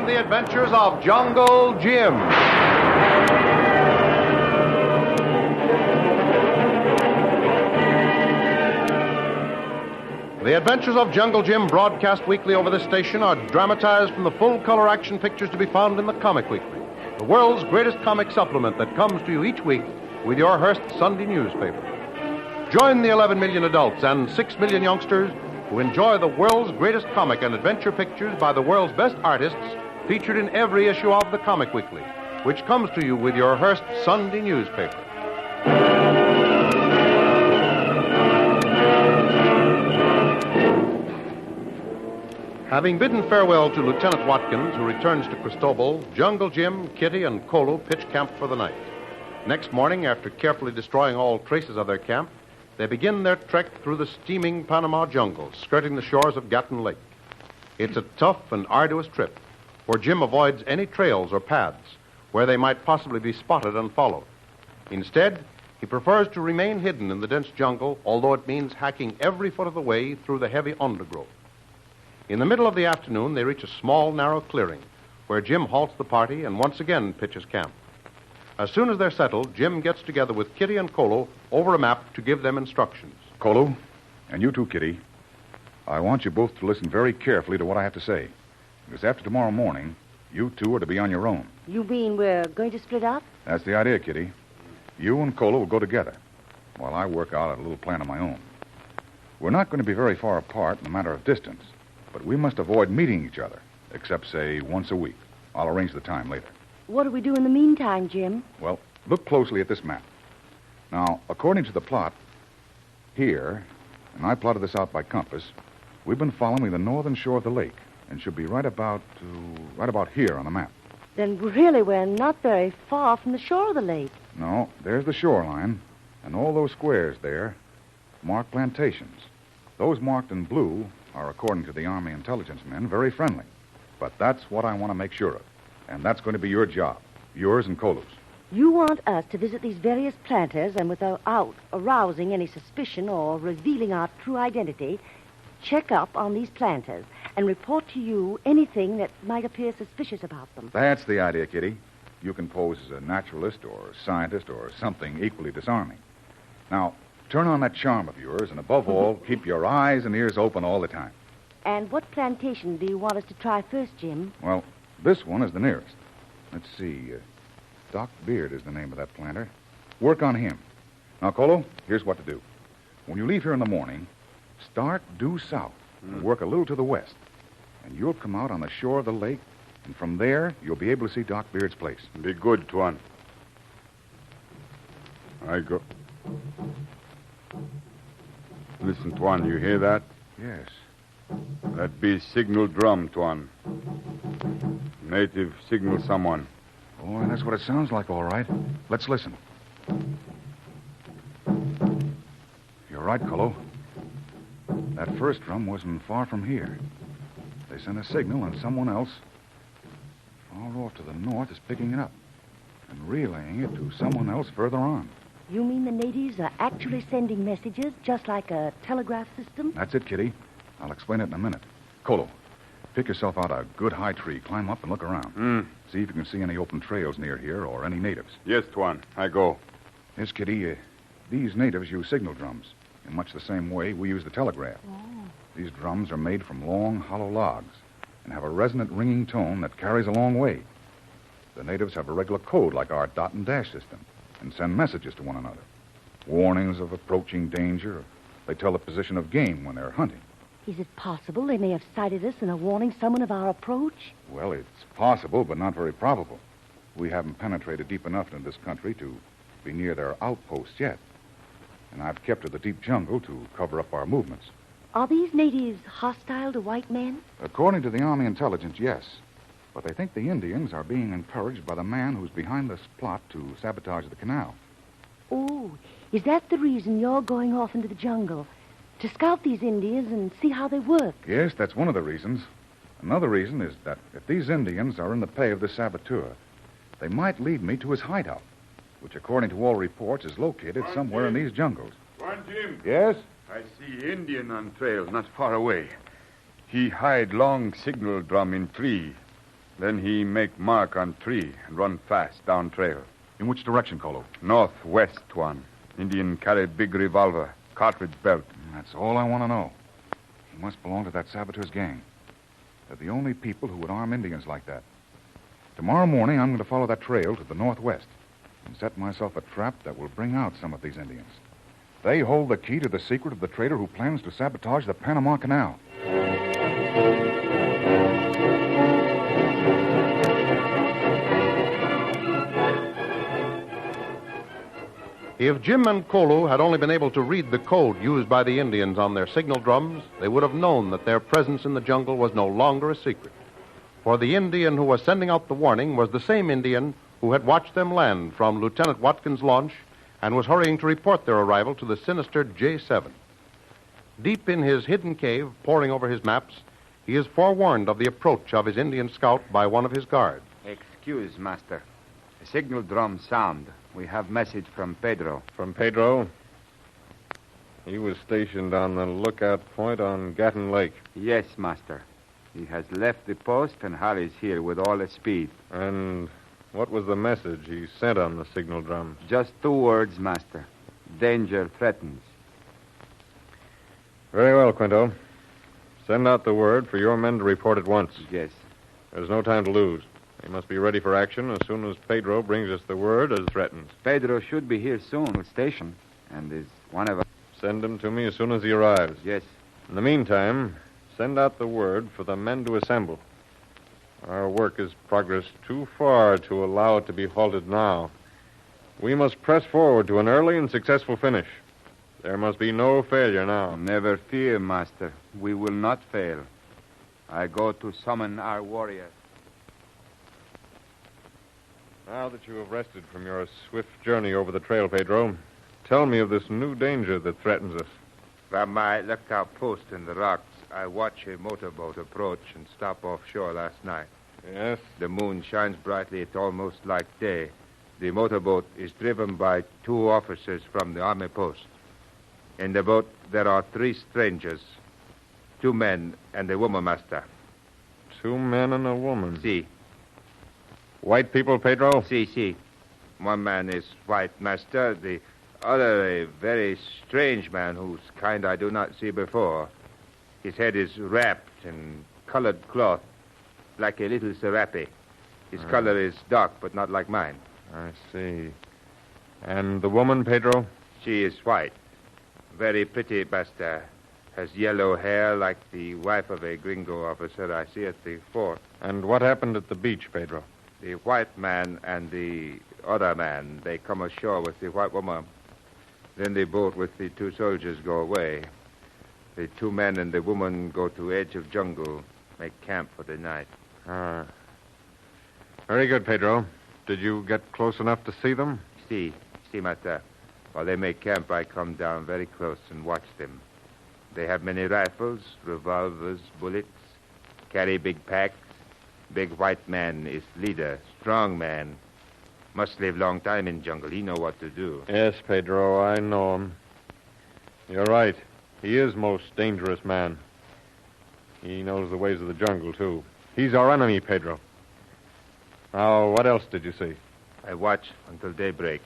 the adventures of Jungle Jim. The Adventures of Jungle Jim, broadcast weekly over this station, are dramatized from the full-color action pictures to be found in the Comic Weekly, the world's greatest comic supplement that comes to you each week with your Hearst Sunday newspaper. Join the 11 million adults and 6 million youngsters who enjoy the world's greatest comic and adventure pictures by the world's best artists featured in every issue of the Comic Weekly, which comes to you with your Hearst Sunday newspaper. Having bidden farewell to Lieutenant Watkins, who returns to Cristobal, Jungle Jim, Kitty, and Kolu pitch camp for the night. Next morning, after carefully destroying all traces of their camp, they begin their trek through the steaming Panama jungle, skirting the shores of Gatun Lake. It's a tough and arduous trip, for Jim avoids any trails or paths where they might possibly be spotted and followed. Instead, he prefers to remain hidden in the dense jungle, although it means hacking every foot of the way through the heavy undergrowth. In the middle of the afternoon, they reach a small, narrow clearing, where Jim halts the party and once again pitches camp. As soon as they're settled, Jim gets together with Kitty and Kolu over a map to give them instructions. Kolu, and you too, Kitty, I want you both to listen very carefully to what I have to say. Because after tomorrow morning, you two are to be on your own. You mean we're going to split up? That's the idea, Kitty. You and Kolu will go together, while I work out a little plan of my own. We're not going to be very far apart in a matter of distance, but we must avoid meeting each other, except, say, once a week. I'll arrange the time later. What do we do in the meantime, Jim? Well, look closely at this map. Now, according to the plot, here, and I plotted this out by compass, we've been following the northern shore of the lake and should be right about here on the map. Then really we're not very far from the shore of the lake. No, there's the shoreline, and all those squares there mark plantations. Those marked in blue are, according to the Army intelligence men, very friendly. But that's what I want to make sure of. And that's going to be your job, yours and Kolu's. You want us to visit these various planters and without arousing any suspicion or revealing our true identity, check up on these planters and report to you anything that might appear suspicious about them. That's the idea, Kitty. You can pose as a naturalist or a scientist or something equally disarming. Now, turn on that charm of yours, and above all, keep your eyes and ears open all the time. And what plantation do you want us to try first, Jim? Well, this one is the nearest. Let's see. Doc Beard is the name of that planter. Work on him. Now, Kolu, here's what to do. When you leave here in the morning, start due south and work a little to the west. And you'll come out on the shore of the lake, and from there, you'll be able to see Doc Beard's place. Be good, Tuan. I go... Listen, Tuan, you hear that? Yes. That be signal drum, Tuan. Native signal someone. Oh, and that's what it sounds like, all right. Let's listen. You're right, Kolu. That first drum wasn't far from here. They sent a signal, and someone else, far off to the north, is picking it up and relaying it to someone else further on. You mean the natives are actually sending messages, just like a telegraph system? That's it, Kitty. I'll explain it in a minute. Kolu, pick yourself out a good high tree, climb up and look around. See if you can see any open trails near here or any natives. Yes, Tuan. I go. Yes, Kitty. These natives use signal drums in much the same way we use the telegraph. Oh. These drums are made from long, hollow logs and have a resonant ringing tone that carries a long way. The natives have a regular code like our dot and dash system and send messages to one another. Warnings of approaching danger. They tell the position of game when they're hunting. Is it possible they may have sighted us and are warning someone of our approach? Well, it's possible, but not very probable. We haven't penetrated deep enough into this country to be near their outposts yet. And I've kept to the deep jungle to cover up our movements. Are these natives hostile to white men? According to the Army intelligence, yes. But they think the Indians are being encouraged by the man who's behind this plot to sabotage the canal. Oh, is that the reason you're going off into the jungle? To scout these Indians and see how they work? Yes, that's one of the reasons. Another reason is that if these Indians are in the pay of the saboteur, they might lead me to his hideout, which, according to all reports, is located somewhere in these jungles. Tuan Jim. Yes? I see Indian on trail not far away. He hide long signal drum in tree. Then he make mark on tree and run fast down trail. In which direction, Kolu? Northwest, Tuan. Indian carry big revolver, cartridge belt. That's all I want to know. He must belong to that saboteur's gang. They're the only people who would arm Indians like that. Tomorrow morning, I'm going to follow that trail to the northwest and set myself a trap that will bring out some of these Indians. They hold the key to the secret of the trader who plans to sabotage the Panama Canal. If Jim and Kolu had only been able to read the code used by the Indians on their signal drums, they would have known that their presence in the jungle was no longer a secret. For the Indian who was sending out the warning was the same Indian who had watched them land from Lieutenant Watkins' launch and was hurrying to report their arrival to the sinister J7. Deep in his hidden cave, poring over his maps, he is forewarned of the approach of his Indian scout by one of his guards. Excuse, Master. The signal drum sound. We have message from Pedro. From Pedro? He was stationed on the lookout point on Gatton Lake. Yes, Master. He has left the post and hurries here with all his speed. And what was the message he sent on the signal drum? Just 2 words, Master. Danger threatens. Very well, Quinto. Send out the word for your men to report at once. Yes. There's no time to lose. They must be ready for action as soon as Pedro brings us the word as threatened. Pedro should be here soon with station, and is one of us. Send him to me as soon as he arrives. Yes. In the meantime, send out the word for the men to assemble. Our work has progressed too far to allow it to be halted now. We must press forward to an early and successful finish. There must be no failure now. Never fear, Master. We will not fail. I go to summon our warriors. Now that you have rested from your swift journey over the trail, Pedro, tell me of this new danger that threatens us. From my lookout post in the rocks, I watch a motorboat approach and stop offshore last night. Yes? The moon shines brightly. It's almost like day. The motorboat is driven by 2 officers from the army post. In the boat, there are 3 strangers, 2 men and a woman, Master. 2 men and a woman. Si. White people, Pedro? Si. One man is white, Master. The other a very strange man whose kind I do not see before. His head is wrapped in colored cloth, like a little serape. His color is dark, but not like mine. I see. And the woman, Pedro? She is white. Very pretty, Master. Has yellow hair like the wife of a gringo officer I see at the fort. And what happened at the beach, Pedro? The white man and the other man, they come ashore with the white woman. Then the boat with the 2 soldiers go away. The 2 men and the woman go to edge of jungle, make camp for the night. Very good, Pedro. Did you get close enough to see them? See, Master. While they make camp, I come down very close and watch them. They have many rifles, revolvers, bullets, carry big packs. Big white man is leader, strong man. Must live long time in jungle. He know what to do. Yes, Pedro, I know him. You're right. He is most dangerous man. He knows the ways of the jungle, too. He's our enemy, Pedro. Now, what else did you see? I watch until daybreak.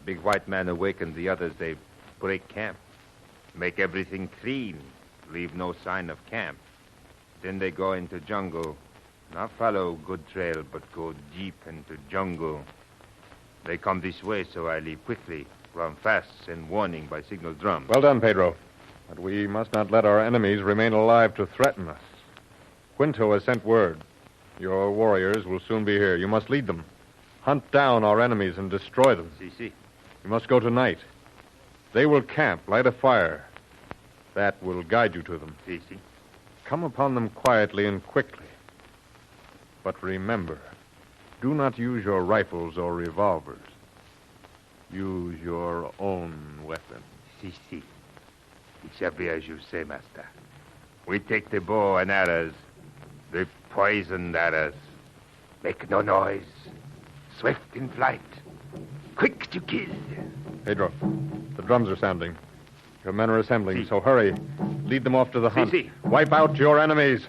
Big white man awaken the others. They break camp. Make everything clean. Leave no sign of camp. Then they go into jungle. Not follow good trail, but go deep into jungle. They come this way, so I leave quickly. Run fast, send warning by signal drum. Well done, Pedro. But we must not let our enemies remain alive to threaten us. Quinto has sent word. Your warriors will soon be here. You must lead them. Hunt down our enemies and destroy them. Si. You must go tonight. They will camp, light a fire. That will guide you to them. Si. Come upon them quietly and quickly. But remember, do not use your rifles or revolvers. Use your own weapons. Si. It shall be as you say, Master. We take the bow and arrows, the poisoned arrows. Make no noise. Swift in flight. Quick to kill. Pedro, the drums are sounding. Your men are assembling, so hurry. Lead them off to the hunt. Si. Wipe out your enemies.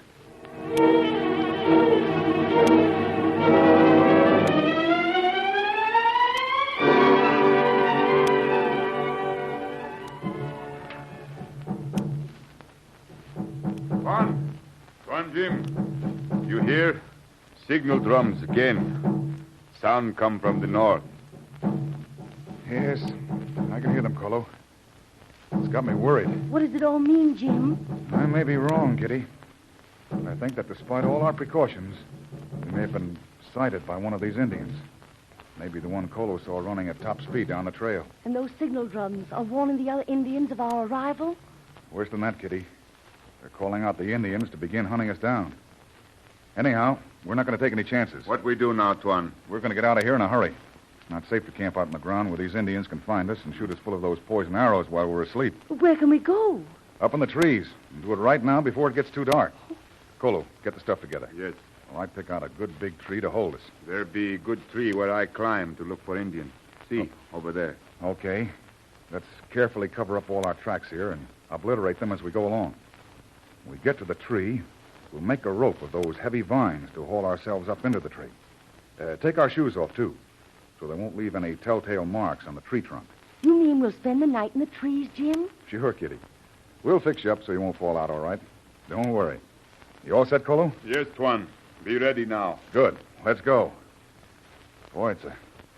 Tuan Jim. You hear? Signal drums again. Sound come from the north. Yes, I can hear them, Kolu. It's got me worried. What does it all mean, Jim? I may be wrong, Kitty. But I think that despite all our precautions, we may have been sighted by one of these Indians. Maybe the one Kolu saw running at top speed down the trail. And those signal drums are warning the other Indians of our arrival? Worse than that, Kitty. They're calling out the Indians to begin hunting us down. Anyhow, we're not going to take any chances. What we do now, Tuan? We're going to get out of here in a hurry. It's not safe to camp out in the ground where these Indians can find us and shoot us full of those poison arrows while we're asleep. Where can we go? Up in the trees. And do it right now before it gets too dark. Kolu, get the stuff together. Yes. Well, I'd pick out a good big tree to hold us. There be good tree where I climb to look for Indian. See, over there. Okay. Let's carefully cover up all our tracks here and obliterate them as we go along. When we get to the tree, we'll make a rope of those heavy vines to haul ourselves up into the tree. Take our shoes off, too, so they won't leave any telltale marks on the tree trunk. You mean we'll spend the night in the trees, Jim? Sure, Kitty. We'll fix you up so you won't fall out, all right? Don't worry. You all set, Kolu? Yes, Tuan. Be ready now. Good. Let's go. Boy, it's a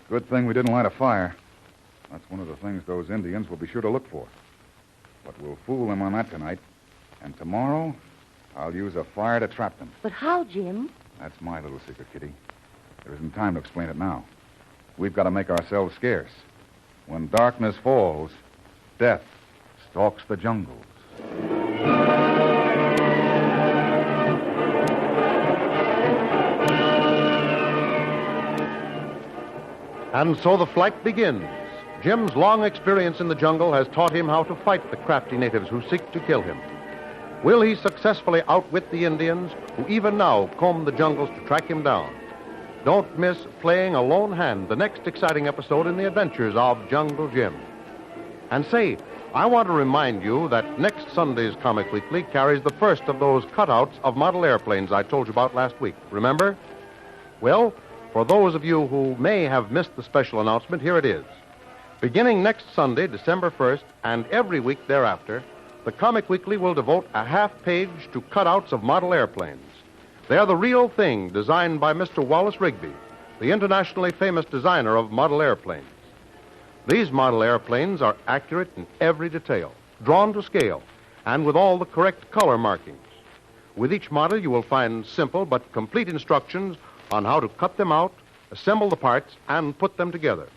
good thing we didn't light a fire. That's one of the things those Indians will be sure to look for. But we'll fool them on that tonight. And tomorrow, I'll use a fire to trap them. But how, Jim? That's my little secret, Kitty. There isn't time to explain it now. We've got to make ourselves scarce. When darkness falls, death stalks the jungles. And so the flight begins. Jim's long experience in the jungle has taught him how to fight the crafty natives who seek to kill him. Will he successfully outwit the Indians who even now comb the jungles to track him down? Don't miss Playing a Lone Hand, the next exciting episode in the adventures of Jungle Jim. And say, I want to remind you that next Sunday's Comic Weekly carries the first of those cutouts of model airplanes I told you about last week. Remember? Well, for those of you who may have missed the special announcement, here it is. Beginning next Sunday, December 1st, and every week thereafter, the Comic Weekly will devote a half page to cutouts of model airplanes. They are the real thing, designed by Mr. Wallace Rigby, the internationally famous designer of model airplanes. These model airplanes are accurate in every detail, drawn to scale, and with all the correct color markings. With each model, you will find simple but complete instructions on how to cut them out, assemble the parts, and put them together.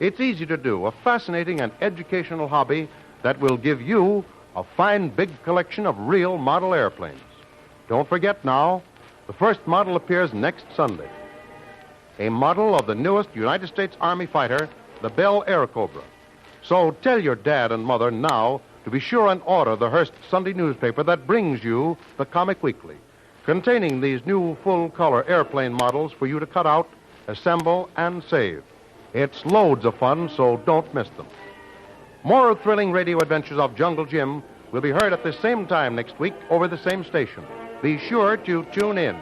It's easy to do, a fascinating and educational hobby that will give you a fine big collection of real model airplanes. Don't forget now, the first model appears next Sunday. A model of the newest United States Army fighter, the Bell Airacobra. So tell your dad and mother now to be sure and order the Hearst Sunday newspaper that brings you the Comic Weekly, containing these new full-color airplane models for you to cut out, assemble, and save. It's loads of fun, so don't miss them. More thrilling radio adventures of Jungle Jim will be heard at the same time next week over the same station. Be sure to tune in.